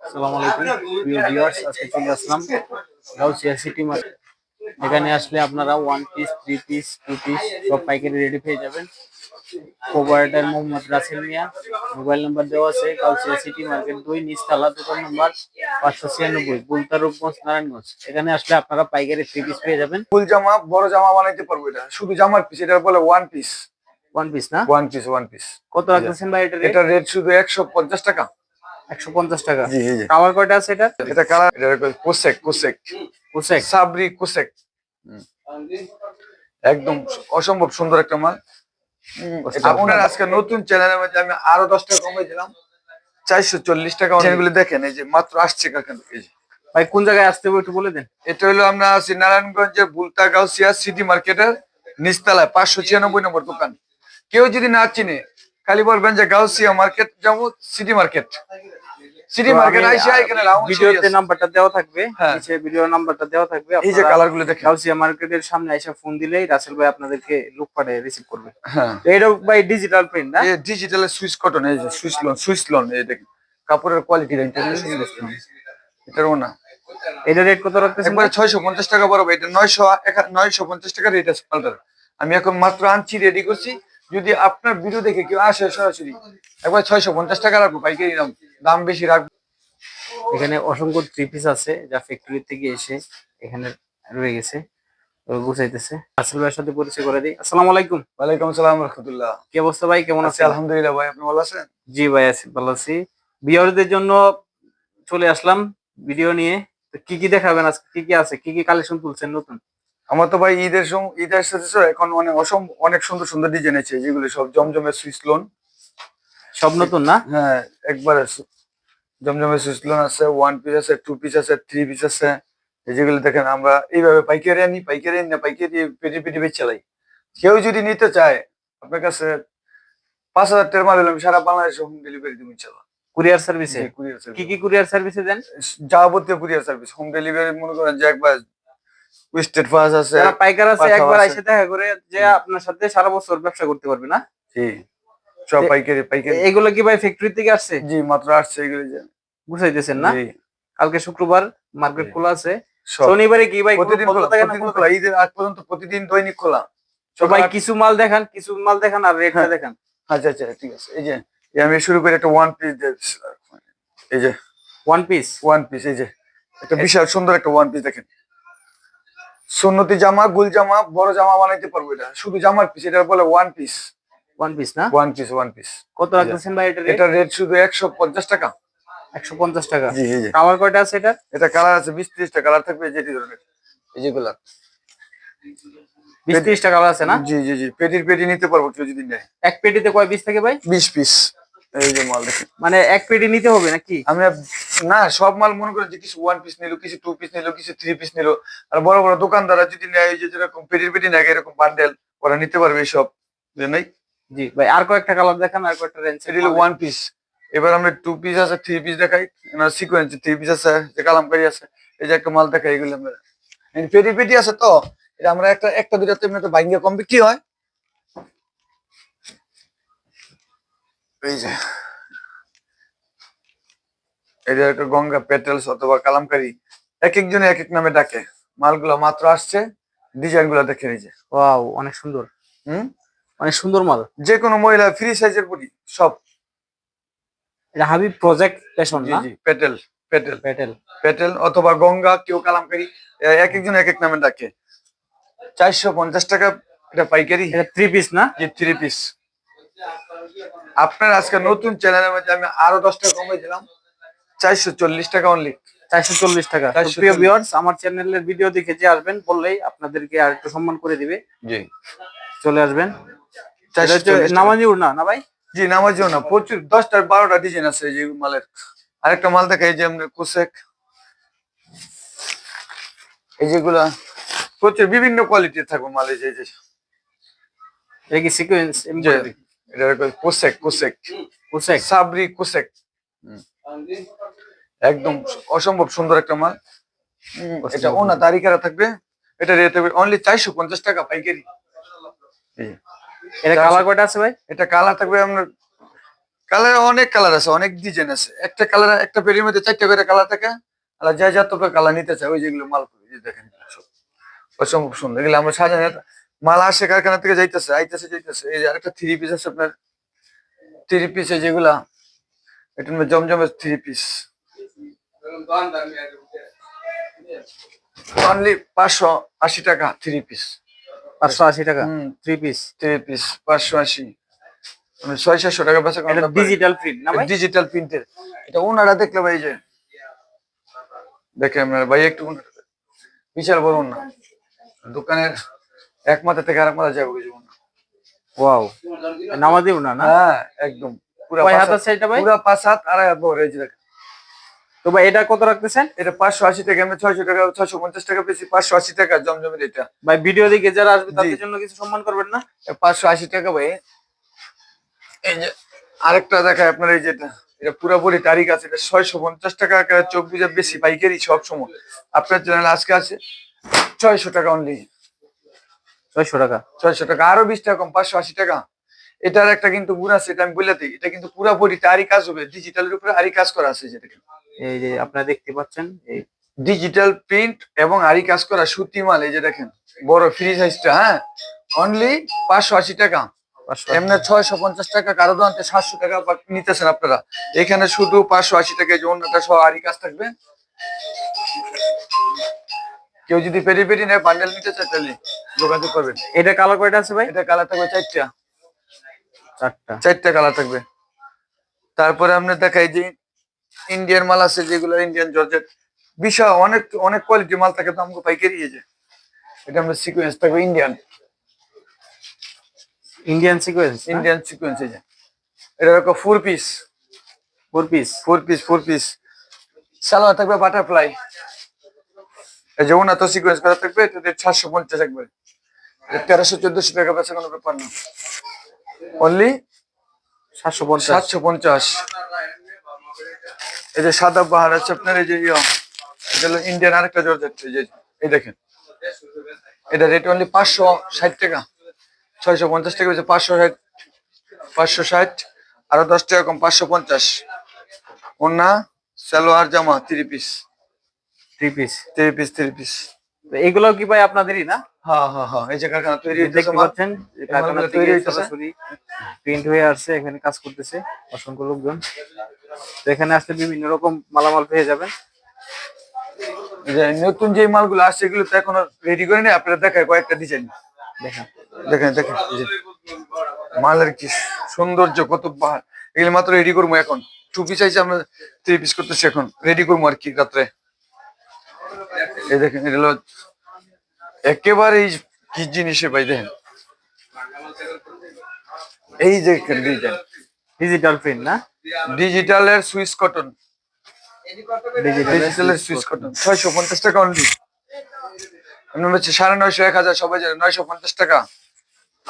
আসসালামু আলাইকুম প্রিয় ভিউয়ার্স, আজকে চলে আসলাম গাউসিয়া সিটি মার্কেট। এখানে আসলে আপনারা one piece, three piece, two piece সব পাইকারি রেডি পেয়ে যাবেন। Proprietor Mohammad Rasel Mia, mobile number দেওয়া আছে গাউসিয়া সিটি মার্কেট 2 নিচতলা, দোকান নাম্বার 596, গুলতা রূপগঞ্জ, নারায়ণগঞ্জ। এখানে আসলে আপনারা পাইকারি থ্রি পিস পেয়ে যাবেন। ফুল জামা বড় জামা বানাইতে পারবো, এটা শুধু জামার পিস, এটা বলে ওয়ান পিস। ওয়ান পিস না? ওয়ান পিস কত রাখতেছেন ভাই এটা? এটা রেট শুধু 150 টাকা। 150 টাকা। জি জি। কালার কয়টা আছে এটা? এটা কালার, এটা cosec cosec cosec Sabri cosec. একদম অসম্ভব সুন্দর একটা মাল। আপনার আজকে নতুন চ্যানেলের মধ্যে আমি আরো 10 টাকা কমিয়ে দিলাম, 440 টাকা। চ্যানেলগুলো দেখেন, এই যে মাত্র আসছে কাকান। এই যে ভাই কোন জায়গায় আসতে হবে একটু বলে দেন। এটা হলো আমরা আছি নারায়ণগঞ্জের বুলতা গাউসিয়া সিটি মার্কেটের নিচতলায় 596 নম্বর দোকান। কেউ যদি না চিনে খালি বলবেন যে গাউসিয়া মার্কেট যাবো, সিটি মার্কেট। সিটি মার্কেট আইসা এখানে রাউন্ড ভিডিওতে নাম্বারটা দেওয়া থাকবে, হ্যাঁ নিচে ভিডিওর নাম্বারটা দেওয়া থাকবে। এই যে কালারগুলো দেখেন। গাউসিয়া মার্কেটের সামনে আইসা ফোন দিলেই রাসেল ভাই আপনাদেরকে লুক পাঠিয়ে রিসিভ করবে। হ্যাঁ তো এটা ভাই ডিজিটাল প্রিন্ট না? এই ডিজিটাল সুইস কটন, এই যে সুইস লন এই দেখেন কাপড়ের কোয়ালিটি দেখেন। এটারও না, এটা রেট কত রাখতেছেন? একবারে 650 টাকা বরাবর। এটা 950 টাকা রেট আছে পাল্টার। আমি এখন মাত্র আনছি, রেডি করছি। যদি আপনার ভিডিও দেখে কেউ আসে সরাসরি, একবার 650 টাকা রাখবো, পাইকারি দাম বেশি রাখবো। এখানে অসংখ্য থ্রি পিস আছে যা ফ্যাক্টরি থেকে এসে এখানে রয়ে গেছে, গুছাইতেছে। রাসেল ভাইয়ের সাথে পরিচয় করে দিই। আসসালামু আলাইকুম। ওয়ালাইকুম আসসালাম রাহমাতুল্লাহ। কি অবস্থা ভাই, কেমন আছি আছেন? আলহামদুলিল্লাহ ভাই, আপনি ভালো আছেন? জি ভাই আছি, ভালো আছি। ভিউয়ারদের জন্য চলে আসলাম ভিডিও নিয়ে। তো কি কি দেখাবেন আজকে, কি কি আছে, কি কি কালেকশন তুলছেন নতুন? আমার তো ভাই ঈদ আসতেছে তো, এখন অনেক সুন্দর সুন্দর ডিজাইন আছে, যেগুলো সব জমজমের সুইস লোন। সব নতুন না? হ্যাঁ একবারে জমজমের সুইস লোন আছে, ওয়ান পিস আছে, টু পিস আছে, থ্রি পিস আছে। যেগুলো দেখেন আমরা এইভাবে পাইকারি আনি না, পাইকারি পেটি পেটি বেচ চালাই। কেউ যদি নিতে চায়, আপনার কাছে 5,000 টাকার মাল হলে আমি সারা বাংলাদেশে হোম ডেলিভারি দিব ইনশাল্লাহ। কুরিয়ার সার্ভিসে? কুরিয়ার কি সার্ভিস, কি কুরিয়ার সার্ভিসে দেন? যাবতীয় কুরিয়ার সার্ভিস, হোম ডেলিভারি। মনে করেন যে একবার ওয়েস্টেড ফাস আছে, যারা পাইকার আছে পাঠাও একবার আছে। এসে দেখা করে যে আপনার সাথে সারা বছর ব্যবসা করতে পারবে না? জি সব পাইকারি পাইকারি। এগুলো কি ভাই ফ্যাক্টরি থেকে আসছে? জি মাত্র আসছে এগুলো যে বুঝাইতেছেন না? জি। কালকে শুক্রবার মার্কেট জি। খোলা আছে। সব শনিবারে কি ভাই প্রতিদিন বন্ধ খোলা, থাকে না? প্রতিদিন খোলা, ঈদের আগ পর্যন্ত প্রতিদিন দৈনিক খোলা। তো ভাই সকাল কিছু মাল দেখান, কিছু মাল দেখান আর রেটটা হ্যাঁ। দেখান। আচ্ছা আচ্ছা ঠিক আছে। এই যে আমি শুরু করি একটা ওয়ান পিস। এই যে ওয়ান পিস। এই যে একটা বিশাল সুন্দর একটা ওয়ান পিস দেখেন। সুন্নতি জামা, গুল জামা, বড় জামা বানাইতে পারবো, এটা শুধু জামার পিস। এটা বলে ওয়ান পিস। ওয়ান পিস না? One piece. কত রাখতেছেন ভাই এটা রেট? এটা রেট শুধু 150 টাকা। 150 টাকা। জি এই যে কালার কয়টা আছে এটা? এটা কালার আছে 20-30টা কালার থাকবে, যেটি ধরনের এই যেগুলা 20-30 টা কালার আছে না? জি জি জি। পেটি নিতে পারবো কেউ যদি নেয়। এক পেটিতে কয় পিস থাকে ভাই? 20 পিস। এই যে মাল দেখেন। মানে এক পেটি নিতে হবে নাকি? আমি না, সব মাল মনে করেন যে কিছু ওয়ান পিস নিলো, কিছু টু পিস নিলো, কিছু থ্রি পিস নিলো। আর বড় বড় দোকানদাররা যদি নেয়, এই যে যেরকম পেটি নেয় এরকম বান্ডেল, ওরা নিতে পারবে এইসব। নাই জি ভাই, আর কয়েকটা কালার দেখান, আর কয়েকটা রেঞ্জ। এটা হলো ওয়ান পিস। এবার আমরা টু পিস আছে, থ্রি পিস দেখাই। সিকোয়েন্স থ্রি পিস আছে, যে কালামকারী আছে। এই যে একটা মাল দেখাই, এগুলো আমরা পেটি আছে তো। এটা আমরা একটা দুটাতে এমনি বাইঙ্গা কম বিক্রি হয়। এই যে এটা একটা গঙ্গা পেটেলস অথবা কালামকারী, এক একজনে এক এক নামে ডাকে। মালগুলো মাত্র আসছে, ডিজাইন গুলা দেখে এই যে। ওয়াও, অনেক সুন্দর। হুম, অনেক সুন্দর মাল। যে কোনো মহিলা ফ্রি সাইজের বডি সব। এটা হাবিব প্রজেক্ট ফ্যাশন জি না? জি পেটেল পেটেল প্যাটেল। পেটেল অথবা গঙ্গা, কেউ কালামকারী, এক একজন এক এক নামে ডাকে। 450 টাকা এটা পাইকারি। এটা থ্রি পিস না? যে থ্রি পিস। আপনার আজকে নতুন চ্যানেলের মধ্যে আমি আরো 10 টাকা কমিয়ে দিলাম, 440 টাকা অনলি। 440 টাকা। তো 440 প্রিয় ভিউয়ার্স, আমার চ্যানেলের ভিডিও দেখে যে আসবেন বললেই আপনাদেরকে আর একটু সম্মান করে দিবে। জি চলে আসবেন। এটা হচ্ছে 440 টাকা। নামাজি উড়না না ভাই? জি নামাজিও না, প্রচুর 10টা 12টা ডিজাইন আছে এই যে মালের। আরেকটা মাল দেখাই, যে আমরা কোসেক, এই যেগুলা প্রচুর বিভিন্ন কোয়ালিটির থাকবে মাল। এই যে এটা কি সিকোয়েন্স এমব্রয়ডারি? এটা কোসেক কোসেক সাবরি কোসেক। একদম অসম্ভব সুন্দর একটা মাল। এটা ওনা তারিখারা থাকবে। এটা রেট হবে অনলি 450 টাকা পাইকারি। এটা কালার কয়টা আছে ভাই? এটা কালার থাকবে আপনার কালার অনেক কালার আছে, অনেক ডিজাইন আছে। একটা কালার, একটা পেরির মধ্যে 4টা করে কালার থাকে। আর যা তো কালার নিতে চায় ওই যেগুলো মাল এই যে দেখেন এগুলো সব অসম্ভব সুন্দর। এগুলো আমরা সাজানো মাল আসে কারখানা থেকে যাইতেছে। এই যে আরেকটা থ্রি পিস আছে আপনার, থ্রি পিস যেগুলা, এটার মধ্যে জমজমের থ্রি পিস অনলি 580 টাকা থ্রি পিস। 580 টাকা হুম, 3 পিস। থ্রি পিস 580, আমি 600-700 টাকা বেচা এটা ডিজিটাল প্রিন্ট না ভাই? ডিজিটাল প্রিন্টের। এটা ওনারা দেখলে ভাই, এই যে দেখেন আপনার ভাই একটু বিশাল বড় না, দোকানের এক মাথা থেকে আরেক মাথা যাবে কিছু না। ওয়াও, নামাজিও না না? হ্যাঁ একদম পুরা কয় 5 হাত হাত, আছে এটা ভাই? পুরা 5 হাত আড়াই হাত বড়। এই যে দেখেন, তো ভাই এটা কত রাখতেছেন? এটা 580 টাকা, আমি 600 টাকা 650 টাকা বেশি। 580 টাকা জমজমের এটা। ভাই ভিডিও দেখে যারা আসবে জি। তাদের জন্য কিছু সম্মান করবেন না? 580 টাকা ভাই। এই যে আরেকটা দেখায় আপনার, এই যেটা, এটা পুরোপুরি তারিখ আছে, এটা 650 টাকা। চোখ বুঝে বেশি পাইকারি সব সময়। আপনার চ্যানেল আজকে আছে 600 টাকা অনলি। 600 টাকা। 600 টাকা, আরো 20 টাকা কম, 580 টাকা। এটার একটা কিন্তু গুণ আছে, এটা আমি বলে দিই, এটা কিন্তু পুরোপুরি আরি কাজ হবে, ডিজিটালের উপরে আরি কাজ করা আছে। যেটা এই যে আপনারা দেখতে পাচ্ছেন, এই ডিজিটাল প্রিন্ট এবং আরি কাজ করা সুতি মাল। এই যে দেখেন বড় ফ্রি সাইজটা, হ্যাঁ অনলি 580 টাকা। 500 এমনি 650 টাকা, কারো দোকানে 700 টাকা নিতেছেন আপনারা, এখানে শুধু 580 টাকা। যে অন্যটা সব আরি কাজ থাকবে। কেউ যদি পেরি পেরি নেয় বান্ডেল নিতে চায় তাহলে যোগাযোগ করবেন। এটা কালার কয়টা আছে ভাই? এটা কালার থাকবে 4টা, 4টা। 4টা কালার থাকবে। তারপরে আমরা দেখাই যে ইন্ডিয়ান মাল আছে, যেগুলো ইন্ডিয়ান জর্জেট, বিশাল অনেক অনেক কোয়ালিটি মাল থাকে, তো আমাকে পাইকারি যে এটা আমরা সিকোয়েন্স থাকবে Indian Indian sequence. Indian sequence. এই যে এটা দেখো 4 পিস, 4 পিস। 4 পিস সালোয়ার থাকবে বাটারফ্লাই। এই যে ওনা তো সিকোয়েন্স করা থাকবে, এটা 750 একবার। 1300-1400 টাকা বেচা কোনো ব্যাপার না, অনলি 750। 750। এই যে সাদা বাহার আছে আপনার, এই যে এটা হলো ইন্ডিয়ান আরেকটা জর্জেট। এই যে এই দেখেন, এটা রেট অনলি 560 টাকা। 650 টাকা হচ্ছে 560, 560 আরো 10 টাকা কম, 550। ওনা সালোয়ার জামা 3 পিস, 3 পিস। 3 পিস। তো এগুলো কি ভাই আপনাদেরই না? হ্যাঁ, এই যে কারখানা তৈরি হইতেছে দেখতে মাল। পাচ্ছেন এই কারখানা মালগুলো থেকে তৈরি হইতেছে। সরাসরি প্রিন্ট হয়ে আসছে, এখানে কাজ করতেছে অসংখ্য লোকজন। তো এখানে আসলে বিভিন্ন রকম মালামাল পেয়ে যাবেন। এই যে নতুন যে মালগুলো আসছে এগুলো তো এখনো রেডি করে নেই, আপনারা দেখায় কয়েকটা ডিজাইন দেখেন দেখেন এই যে মালের কি সৌন্দর্য, কত বাহার। এগুলো মাত্র রেডি করবো এখন। 2 পিস চাইছে, আমরা 3 পিস করতেছি এখন, রেডি করবো আর কি রাত্রে। এই দেখেন, এটা হলো একেবারে কি জিনিসে ভাই, দেখেন এই যে ডিজাইন, ডিজিটাল প্রিন্ট না? ডিজিটালের সুইস কটন, ডিজিটালের সুইস কটন 650 টাকা অনলি। আমি বলছি 950, 1000 সবাই জানে, 950 টাকা।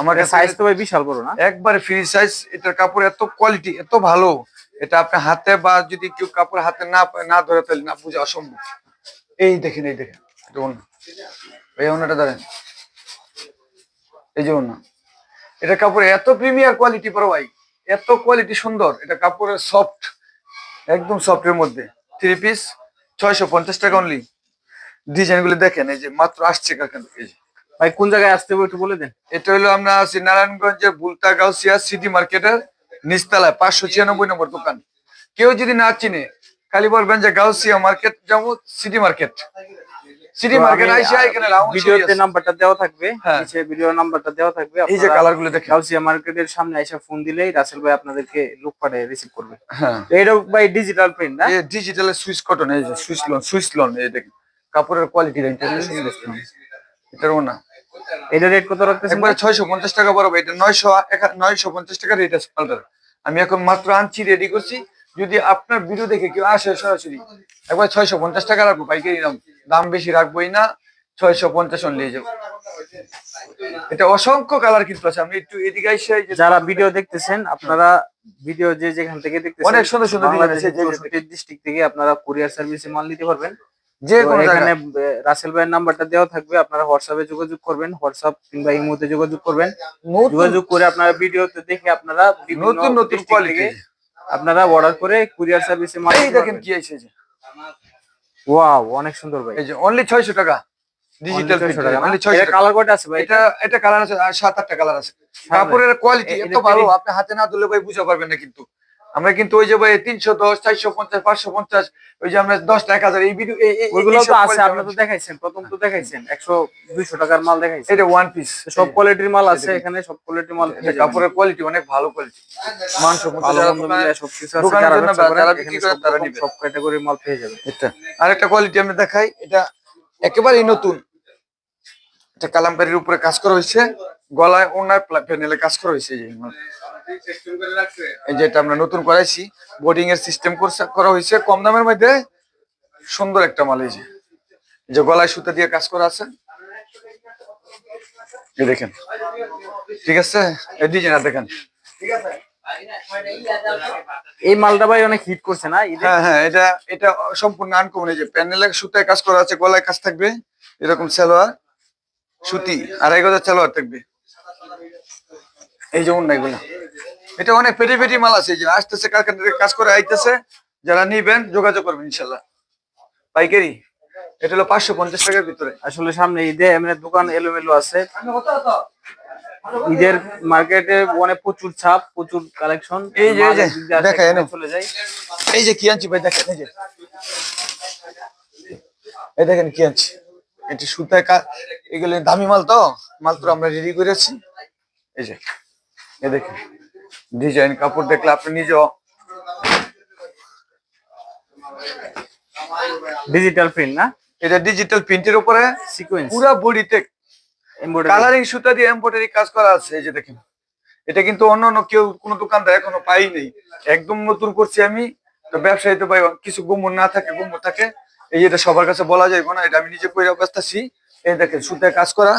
আমার কাছে সাইজ তো ভাই বিশাল বড় না? একবারে ফ্রি সাইজ। এটার কাপড় এত কোয়ালিটি, এত ভালো, এটা আপনি হাতে বা যদি কেউ কাপড় হাতে না ধরে তাহলে না বুঝা অসম্ভব। এই দেখেন এটা অন্য, এই অন্যটা ধরেন, এই যে অন্য, এটা কাপড় এত প্রিমিয়ার কোয়ালিটি পরে ভাই, এত কোয়ালিটি সুন্দর। এটা কাপড়ের সফট, একদম সফটের মধ্যে 3 পিস 650 টাকা অনলি। ডিজাইন গুলো দেখেন, এই যে মাত্র আসছে কারখানা থেকে। ভাই কোন জায়গায় আসতে হবে একটু বলে দেন। এটা হলো আমরা আছি নারায়ণগঞ্জের বুলতা গাউসিয়া সিটি মার্কেটের নিচতলায় 596 নম্বর দোকান। কেউ যদি না চিনে খালি বলবেন যে গাউসিয়া মার্কেট যাবো, সিটি মার্কেট আইসা এখানে রাউন্ড ভিডিওতে নাম্বারটা দেওয়া থাকবে, হ্যাঁ। নিচে ভিডিও নাম্বারটা দেওয়া থাকবে। এই যে কালার গুলো দেখেন, গাউসিয়া মার্কেটের সামনে এসে ফোন দিলেই রাসেল ভাই আপনাদেরকে লোক পাঠিয়ে রিসিভ করবে। হ্যাঁ তো এটা ভাই ডিজিটাল প্রিন্ট না? এই ডিজিটালের সুইস কটন, এই যে সুইস লন, এই দেখেন কাপড়ের কোয়ালিটি দেখেন, এটার না। এটা রেট কত রাখতেছেন? একবারে 650 টাকা বরাবর। এটা 950 টাকা রেট আছে পাল্টার। আমি এখন মাত্র আনছি, রেডি করছি। যদি আপনার ভিডিও দেখে কেউ আসে সরাসরি, একবার 650 টাকা রাখবো পাইকারি দাম বেশি রাখবোই না, 650 নিয়ে যাবো। এটা অসংখ্য কালার কিন্তু আছে। আমি একটু এদিকে এসে, যারা ভিডিও দেখতেছেন আপনারা, ভিডিও যে যেখান থেকে দেখতেছেন, অনেক সুন্দর সুন্দর ডিজাইন আছে, বাংলাদেশের ডিস্ট্রিক্ট থেকে আপনারা কুরিয়ার সার্ভিসে মাল নিতে পারবেন। যে তো কোনো এখানে জায়গায় রাসেল ভাইয়ের নাম্বারটা দেওয়া থাকবে, আপনারা হোয়াটসঅ্যাপে যোগাযোগ করবেন, হোয়াটসঅ্যাপ কিংবা ইমোতে যোগাযোগ করবেন। নতুন যোগাযোগ করে আপনারা ভিডিওতে দেখে আপনারা বিভিন্ন নতুন district কোয়ালিটি, থেকে আপনারা অর্ডার করে কুরিয়ার সার্ভিসে মাল এই দিতে দেখেন পারবেন। কি আছে যে, ওয়াও, অনেক সুন্দর ভাই। এই যে অনলি 600 টাকা ডিজিটাল 600 টাকা না? অনলি এর 600 টাকা। কালার কয়টা আছে ভাই? এটা এটা কালার আছে, আর 7-8টা কালার আছে। সাদা। কাপড়ের কোয়ালিটি এত এটা ভালো, পেরি আপনি হাতে না ধরলে ভাই বুঝতে পারবেন না। কিন্তু আমরা কিন্তু ওই যে ভাই 310, 450, 550, ওই যে আমরা 10 টাকা 1000 এই ভিডিও ওইগুলো তো এইসব আছে, quality আপনি তো দেখাইছেন, প্রথম তো দেখাইছেন 100 200 টাকার মাল দেখাইছেন। এটা ওয়ান পিস। সব কোয়ালিটির মাল আছে দেখেন। এখানে, সব কোয়ালিটির মাল এটা পেয়ে যাবেন। কাপড়ের কোয়ালিটি অনেক ভালো কোয়ালিটি, মানসম্মত। ভালো যারা মন্দ মিলে সবকিছু আছে, দোকানের যারা জন্য ব্যবসা করেন যারা এখানে বিক্রি করে সব তারা রকম নিবে। সব ক্যাটাগরির মাল পেয়ে যাবেন। এটা আরেকটা কোয়ালিটি আমি দেখাই, এটা একেবারেই নতুন। এটা কালামকারীর উপরে কাজ করা হয়েছে, গলায় ওনার প্যানেলে কাজ করা হয়েছে। এই যে এটা আমরা নতুন করাইছি, বোর্ডিং এর সিস্টেম করা হয়েছে, কম দামের মধ্যে সুন্দর একটা মাল। এই যে গলায় সুতা দিয়ে কাজ করা আছে, এই দেখেন। ঠিক আছে, এই ডিজাইনার দেখেন। এই মালটা ভাই অনেক হিট করছে না ঈদে? হ্যাঁ হ্যাঁ, এটা এটা সম্পূর্ণ আনকমন। এই যে প্যানেলে সুতায় কাজ করা আছে, গলায় কাজ থাকবে, এরকম সালোয়ার সুতি, 2.5 গজ সালোয়ার থাকবে। এই যে অন্য এগুলো, এটা অনেক পেটি পেটি মাল আছে। এই যে আসতেছে, কারখানা থেকে কাজ করে আইতেছে, যারা নিবেন যোগাযোগ করবেন ইনশাল্লাহ। পাইকারি এটা হলো 550 টাকার ভিতরে। আসলে সামনে ঈদে এমনি দোকান এলোমেলো আছে। ঈদের মার্কেটে অনেক প্রচুর ছাপ, প্রচুর কালেকশন। এই যে দেখা এনে চলে যায়। এই যে কি আনছি ভাই, দেখেন। এই যে এই দেখেন কি আনছি, এটা সুতায় এগুলো দামি মাল, তো মাল তো আমরা রেডি করেছি। এই যে এই দেখেন ডিজাইন, কাপড় দেখলে আপনি নিজেও। ডিজিটাল প্রিন্ট না? এটা ডিজিটাল প্রিন্টের উপরে সিকোয়েন্স পুরো বডিতে এমব্রয়ডারি। কালারিং সুতা দিয়ে এমব্রয়ডারি কাজ করা আছে। এই যে দেখেন, এটা কিন্তু অন্য অন্য কেউ কোনো দোকানদার এখনো পাই নেই, একদম নতুন করছি আমি। তো ব্যবসায়ী তো ভাই কিছু গুমর না থাকে, গুমর থাকে। এই এটা সবার কাছে বলা যাবে না, এটা আমি নিজে কইরা ব্যস্তাছি। এই দেখেন সুতায় কাজ করা।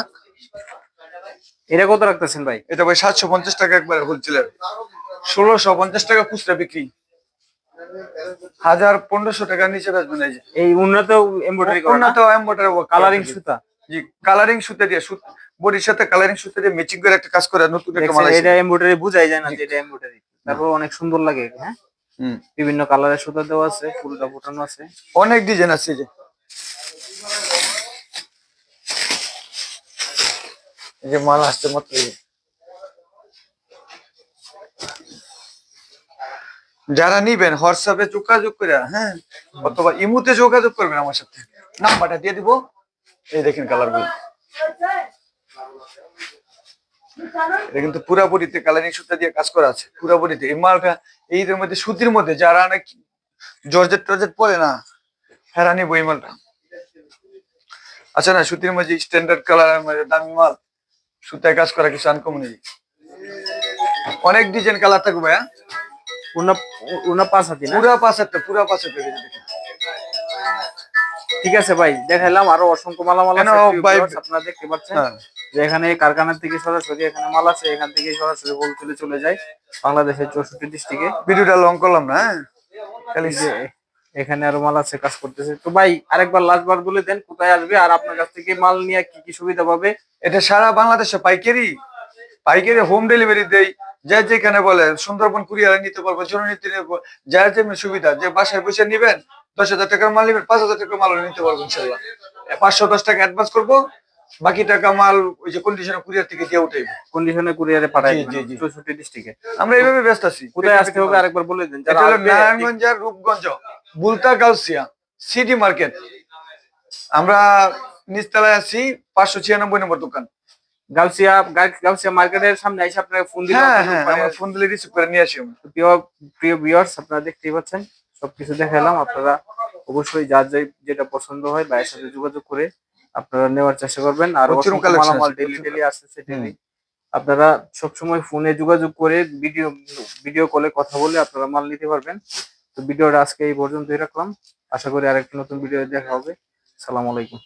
এটা কত রাখতেছেন ভাই? এটা ভাই 750 টাকা একবারে হোলসেলের, 1650 টাকা খুচরা বিক্রি, 1000-1500 টাকার নিচে বেচবেন। এই যে এই উন্নত এমব্রয়ডারি করা না? উন্নত এমব্রয়ডারি ওয়ার্ক, কালারিং সুতা। জি কালারিং সুতা দিয়ে, বডির সাথে কালারিং সুতা দিয়ে ম্যাচিং করে একটা কাজ করে নতুন একটা মাল দেখছেন, আছে। এটা এমব্রয়ডারি বোঝাই যায় না যে এটা এমব্রয়ডারি। তারপর অনেক সুন্দর লাগে। হ্যাঁ, হুম, বিভিন্ন কালারের সুতা দেওয়া আছে, ফুলটা ফোটানো আছে। অনেক ডিজাইন আছে। এই যে মাল আসছে মাত্র। যারা নিবেন হোয়াটসঅ্যাপে যোগাযোগ করে, হ্যাঁ, অথবা ইমুতে যোগাযোগ করবেন আমার সাথে, নাম্বারটা দিয়ে দিব। এই দেখেন কালার গুলো, এটা কিন্তু পুরা বডিতে কালারিং সুতা দিয়ে কাজ করা আছে, পুরা বডিতে। এই মালটা এইদের মধ্যে সুতির মধ্যে যারা অনেক জর্জেট টর্জেট পরে না, হেরা নিবো এই মালটা। আচ্ছা না, সুতির মধ্যে স্ট্যান্ডার্ড কালার দামি মাল, সুতায় কাজ করা কিছু আনকমন। অনেক ডিজাইন কালার থাকবে। হ্যাঁ, উনা 5 হাতি না? পুরা 5 হাতে, পুরা 5 হাতে। ঠিক আছে ভাই, দেখাইলাম। আরো অসংখ্য মালামাল কেন আছে প্রিয় ভাই? viewers, আপনারা দেখতে পাচ্ছেন হ্যাঁ, যে এখানে কারখানা থেকে সরাসরি এখানে মাল আছে, এখান থেকে সরাসরি হোলসেলে চলে যায় বাংলাদেশের 64 ডিস্ট্রিক্টে। ভিডিওটা লং করলাম না। হ্যাঁ, খালি যে এখানে আরো মাল আছে, কাজ করতেছে। তো ভাই আরেকবার লাস্ট বার বলে দেন কোথায় আসবে, আর আপনার কাছ থেকে মাল নিয়ে কি কি সুবিধা পাবে? এটা সারা বাংলাদেশে পাইকারি, পাইকারি হোম ডেলিভারি দেই। যে যেখানে বলে সুন্দরবন কুরিয়ারে নিতে পারবো, জননীতি নেবো, যার যেমন সুবিধা। যে বাসায় বসে নিবেন, 10,000 টাকার মাল নিবেন, 5,000 টাকার মাল নিতে পারবো ইনশাল্লাহ। 510 টাকা অ্যাডভান্স করবো, বাকি টাকা মাল ওই যে কন্ডিশনে কুরিয়ার থেকে দিয়ে উঠাইবো। কন্ডিশনে কুরিয়ারে পাঠাই জি, দিবেন জি, জি। 64 ডিস্ট্রিক্টে। আমরা এইভাবে ব্যস্ত আছি। কোথায় আসতে হবে আরেকবার বলে দেন এটা যারা হলো আসবে। নারায়ণগঞ্জের রূপগঞ্জ, বুলতা গাউসিয়া সিটি মার্কেট। আমরা নিচতলায় আছি, 596 নম্বর দোকান। গাউসিয়া মার্কেটের সামনে এসে আপনাকে ফোন দিলে হ্যাঁ হ্যাঁ, আমরা ফোন দিলে রিসিভ করে নিয়ে আসি আমরা। প্রিয় প্রিয় ভিউয়ার্স, আপনারা দেখতেই পাচ্ছেন সবকিছু দেখালাম। আপনারা অবশ্যই যার যেটা পছন্দ হয় ভাইয়ের সাথে যোগাযোগ করে আপনারা নেওয়ার চেষ্টা করবেন। আর প্রচুর অসংখ্য collection মালামাল আছে, ডেলি প্রচুর ডেলি আসতেছে ডেলি। আপনারা সবসময় ফোনে যোগাযোগ করে ভিডিও কলে কথা বলে আপনারা মাল নিতে পারবেন। তো ভিডিওটা আজকে এই পর্যন্তই রাখলাম। আশা করি আরেকটা নতুন ভিডিও দেখা হবে। সালাম আলাইকুম।